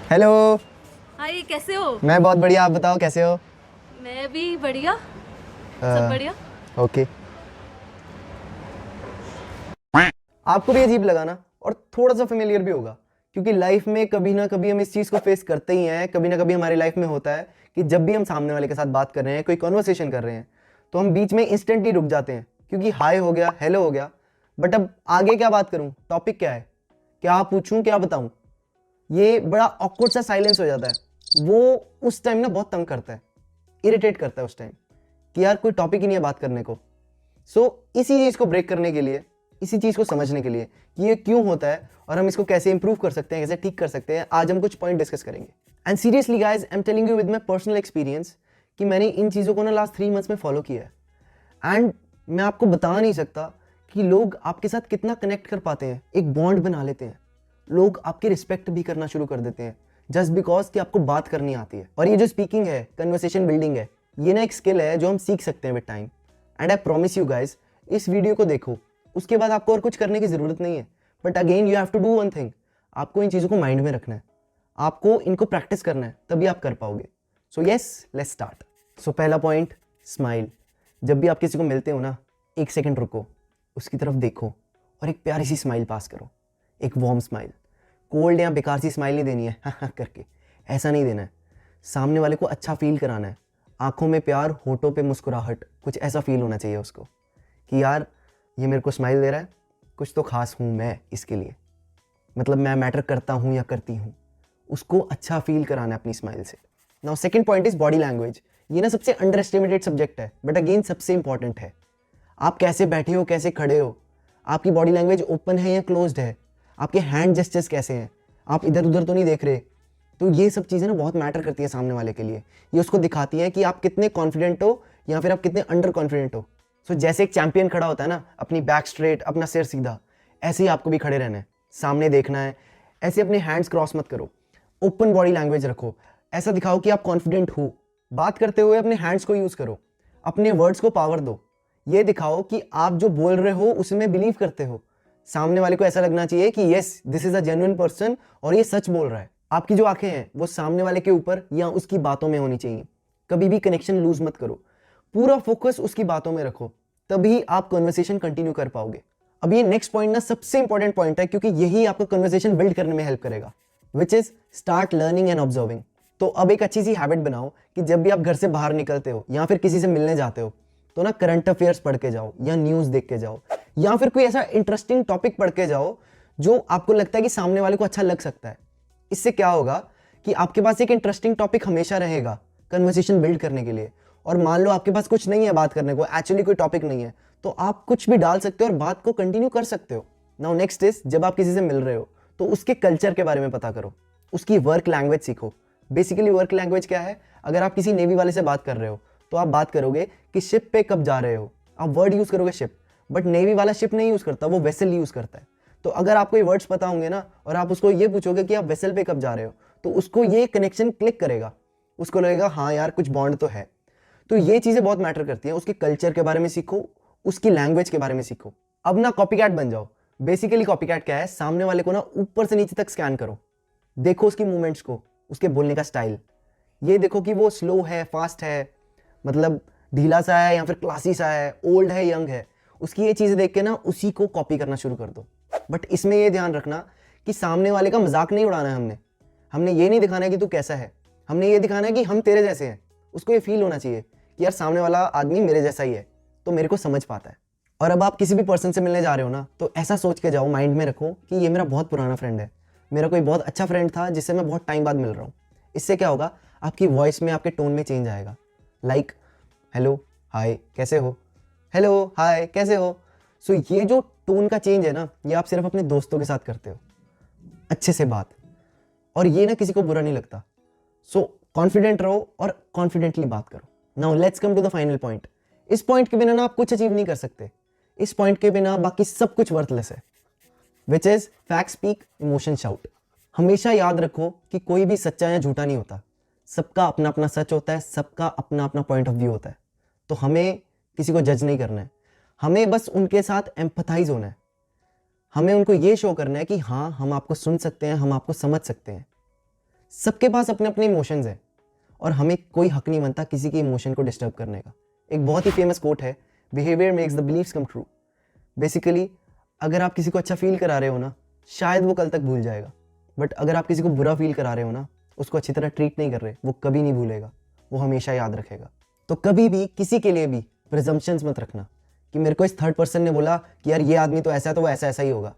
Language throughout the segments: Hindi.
हेलो। हाय, कैसे हो? मैं बहुत बढ़िया, आप बताओ कैसे हो? मैं भी बढ़िया। सब अ, बढ़िया। ओके। आपको भी अजीब लगा ना, और थोड़ा सा फेमिलियर भी होगा, क्योंकि लाइफ में कभी ना कभी हम इस चीज़ को फेस करते ही हैं। कभी ना कभी हमारी लाइफ में होता है कि जब भी हम सामने वाले के साथ बात कर रहे हैं, कोई कॉन्वर्सेशन कर रहे हैं, तो हम बीच में इंस्टेंटली रुक जाते हैं, क्योंकि हाय हो गया, हेलो हो गया, बट अब आगे क्या बात करूं, टॉपिक क्या है, क्या पूछूं, क्या बताऊं। ये बड़ा ऑकवर्ड सा साइलेंस हो जाता है। वो उस टाइम ना बहुत तंग करता है, इरिटेट करता है उस टाइम, कि यार कोई टॉपिक ही नहीं है बात करने को। इसी चीज़ को ब्रेक करने के लिए, इसी चीज़ को समझने के लिए कि ये क्यों होता है और हम इसको कैसे इंप्रूव कर सकते हैं, कैसे ठीक कर सकते हैं, आज हम कुछ पॉइंट डिस्कस करेंगे। And seriously guys, I am telling you with my personal experience कि मैंने इन चीज़ों को ना लास्ट 3 मंथ्स में फॉलो किया है। एंड मैं आपको बता नहीं सकता कि लोग आपके साथ कितना कनेक्ट कर पाते हैं, एक बॉन्ड बना लेते हैं। लोग आपकी रिस्पेक्ट भी करना शुरू कर देते हैं जस्ट बिकॉज कि आपको बात करनी आती है। और ये जो स्पीकिंग है, कन्वर्सेशन बिल्डिंग है, ये ना एक स्किल है जो हम सीख सकते हैं with time. And I promise you guys, इस वीडियो को देखो, उसके बाद आपको और कुछ करने की जरूरत नहीं है। But again you have to do one thing, आपको इन चीज़ों को माइंड में रखना है, आपको इनको प्रैक्टिस करना है, तभी आप कर पाओगे। So yes, let's start. So पहला पॉइंट, स्माइल। जब भी आप किसी को मिलते हो ना, 1 सेकंड रुको, उसकी तरफ देखो और एक प्यारी सी स्माइल पास करो, एक वार्म स्माइल। कोल्ड या बेकार सी स्माइल नहीं देनी है हाँ करके, ऐसा नहीं देना है। सामने वाले को अच्छा फील कराना है, आंखों में प्यार, होठों पे मुस्कुराहट, कुछ ऐसा फील होना चाहिए उसको कि यार ये मेरे को स्माइल दे रहा है, कुछ तो खास हूँ मैं इसके लिए, मतलब मैं मैटर करता हूँ या करती हूँ। उसको अच्छा फील कराना है अपनी स्माइल से। Now second point is body language. ये ना सबसे अंडर एस्टिमेटेड सब्जेक्ट है, बट अगेन सबसे इंपॉर्टेंट है। आप कैसे बैठे हो, कैसे खड़े हो, आपकी बॉडी लैंग्वेज ओपन है या क्लोज्ड है, आपके हैंड जेस्चर्स कैसे हैं, आप इधर उधर तो नहीं देख रहे। तो ये सब चीज़ें ना बहुत मैटर करती है सामने वाले के लिए। ये उसको दिखाती हैं कि आप कितने कॉन्फिडेंट हो या फिर आप कितने अंडर कॉन्फिडेंट हो। जैसे एक चैंपियन खड़ा होता है ना, अपनी बैक स्ट्रेट, अपना सिर सीधा, ऐसे ही आपको भी खड़े रहना है, सामने देखना है। ऐसे अपने हैंड्स क्रॉस मत करो, ओपन बॉडी लैंग्वेज रखो, ऐसा दिखाओ कि आप कॉन्फिडेंट हो। बात करते हुए अपने हैंड्स को यूज़ करो, अपने वर्ड्स को पावर दो। ये दिखाओ कि आप जो बोल रहे हो उसमें बिलीव करते हो। सामने वाले को ऐसा लगना चाहिए कि yes, this is a genuine person और ये सच बोल रहा है। आपकी जो आंखें हैं वो सामने वाले के ऊपर या उसकी बातों में होनी चाहिए। कभी भी कनेक्शन लूज मत करो, पूरा फोकस उसकी बातों में रखो, तभी आप कन्वर्सेशन कंटिन्यू कर पाओगे। अब ये नेक्स्ट पॉइंट ना सबसे इंपॉर्टेंट पॉइंट है, क्योंकि यही आपको कन्वर्सेशन बिल्ड करने में हेल्प करेगा, which is start learning and observing. तो अब एक अच्छी सी हैबिट बनाओ कि जब भी आप घर से बाहर निकलते हो या फिर किसी से मिलने जाते हो, तो ना करंट अफेयर्स पढ़ के जाओ या न्यूज़ देख के जाओ, या फिर कोई ऐसा इंटरेस्टिंग टॉपिक पढ़ के जाओ जो आपको लगता है कि सामने वाले को अच्छा लग सकता है। इससे क्या होगा कि आपके पास एक इंटरेस्टिंग टॉपिक हमेशा रहेगा कन्वर्सेशन बिल्ड करने के लिए। और मान लो आपके पास कुछ नहीं है बात करने को, एक्चुअली कोई टॉपिक नहीं है, तो आप कुछ भी डाल सकते हो और बात को कंटिन्यू कर सकते हो। नाउ नेक्स्ट इज, जब आप किसी से मिल रहे हो तो उसके कल्चर के बारे में पता करो, उसकी वर्क लैंग्वेज सीखो। बेसिकली वर्क लैंग्वेज क्या है? अगर आप किसी नेवी वाले से बात कर रहे हो तो आप बात करोगे कि शिप पे कब जा रहे हो, आप वर्ड यूज करोगे शिप। बट नेवी वाला शिप नहीं यूज करता, वो वेसल यूज करता है। तो अगर आपको ये वर्ड्स पता होंगे ना, और आप उसको ये पूछोगे कि आप वेसल पे कब जा रहे हो, तो उसको ये कनेक्शन क्लिक करेगा, उसको लगेगा हाँ यार कुछ बॉन्ड तो है। तो ये चीजें बहुत मैटर करती हैं। उसके कल्चर के बारे में सीखो, उसकी लैंग्वेज के बारे में सीखो। अब ना कॉपीकैट बन जाओ। बेसिकली कॉपीकैट क्या है? सामने वाले को ना ऊपर से नीचे तक स्कैन करो, देखो उसकी मूवमेंट्स को, उसके बोलने का स्टाइल, ये देखो कि वो स्लो है, फास्ट है, मतलब ढीला सा है या फिर क्लासी सा है, ओल्ड है, यंग है। उसकी ये चीज़ें देख के ना उसी को कॉपी करना शुरू कर दो। बट इसमें ये ध्यान रखना कि सामने वाले का मजाक नहीं उड़ाना है। हमने हमने ये नहीं दिखाना है कि तू कैसा है, हमने ये दिखाना है कि हम तेरे जैसे हैं। उसको ये फील होना चाहिए कि यार सामने वाला आदमी मेरे जैसा ही है, तो मेरे को समझ पाता है। और अब आप किसी भी पर्सन से मिलने जा रहे हो ना, तो ऐसा सोच के जाओ, माइंड में रखो कि ये मेरा बहुत पुराना फ्रेंड है, मेरा कोई बहुत अच्छा फ्रेंड था जिससे मैं बहुत टाइम बाद मिल रहा हूँ। इससे क्या होगा, आपकी वॉइस में, आपके टोन में चेंज आएगा। लाइक हेलो हाय कैसे हो, हेलो हाय कैसे हो। ये जो टोन का चेंज है ना, ये आप सिर्फ अपने दोस्तों के साथ करते हो, अच्छे से बात, और ये ना किसी को बुरा नहीं लगता। कॉन्फिडेंट रहो और कॉन्फिडेंटली बात करो। Now let's come to the final point. इस पॉइंट के बिना ना आप कुछ अचीव नहीं कर सकते, इस पॉइंट के बिना बाकी सब कुछ वर्थलेस है, which is fact speak, emotion shout. हमेशा याद रखो कि कोई भी सच्चा या झूठा नहीं होता, सबका अपना अपना सच होता है, सबका अपना अपना पॉइंट ऑफ व्यू होता है। तो हमें किसी को जज नहीं करना है, हमें बस उनके साथ एम्पथाइज होना है। हमें उनको ये शो करना है कि हाँ, हम आपको सुन सकते हैं, हम आपको समझ सकते हैं। सबके पास अपने अपने इमोशंस हैं और हमें कोई हक नहीं बनता किसी के इमोशन को डिस्टर्ब करने का। एक बहुत ही फेमस कोट है, behaviour makes the believes come true. Basically अगर आप किसी को अच्छा फील करा रहे हो ना, शायद वो कल तक भूल जाएगा, बट अगर आप किसी को बुरा फील करा रहे हो ना, उसको अच्छी तरह ट्रीट नहीं कर रहे, वो कभी नहीं भूलेगा, वो हमेशा याद रखेगा। तो कभी भी किसी के लिए भी प्रिजम्पशंस मत रखना कि मेरे को इस थर्ड पर्सन ने बोला कि यार ये आदमी तो ऐसा है तो वो ऐसा ऐसा ही होगा।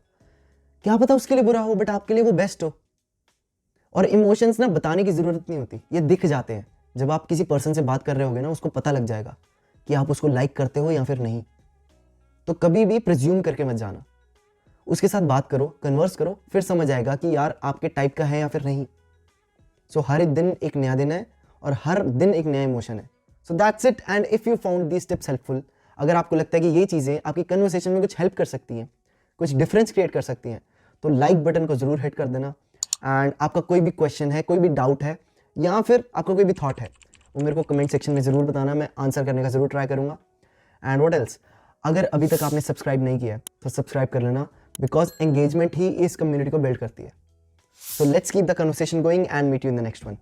क्या पता उसके लिए बुरा हो, बट आपके लिए वो बेस्ट हो। और इमोशंस ना बताने की ज़रूरत नहीं होती, ये दिख जाते हैं। जब आप किसी पर्सन से बात कर रहे होगे ना, उसको पता लग जाएगा कि आप उसको लाइक करते हो या फिर नहीं। तो कभी भी प्रिज्यूम करके मत जाना, उसके साथ बात करो, कन्वर्स करो, फिर समझ आएगा कि यार आपके टाइप का है या फिर नहीं। सो हर एक दिन एक नया दिन है और हर दिन एक नया इमोशन है। So that's it. And if you found these tips helpful, अगर आपको लगता है कि ये चीज़ें आपकी कन्वर्सेशन में कुछ हेल्प कर सकती हैं, कुछ डिफरेंस क्रिएट कर सकती हैं, तो लाइक बटन को ज़रूर हिट कर देना। एंड आपका कोई भी क्वेश्चन है, कोई भी डाउट है या फिर आपका कोई भी थॉट है, वो मेरे को कमेंट सेक्शन में ज़रूर बताना, मैं आंसर करने का ज़रूर ट्राई करूँगा। एंड व्हाट एल्स, अगर अभी तक आपने सब्सक्राइब नहीं किया है तो सब्सक्राइब कर लेना, बिकॉज एंगेजमेंट ही इस कम्युनिटी को बिल्ड करती है। So let's keep the conversation going and meet you in the next one.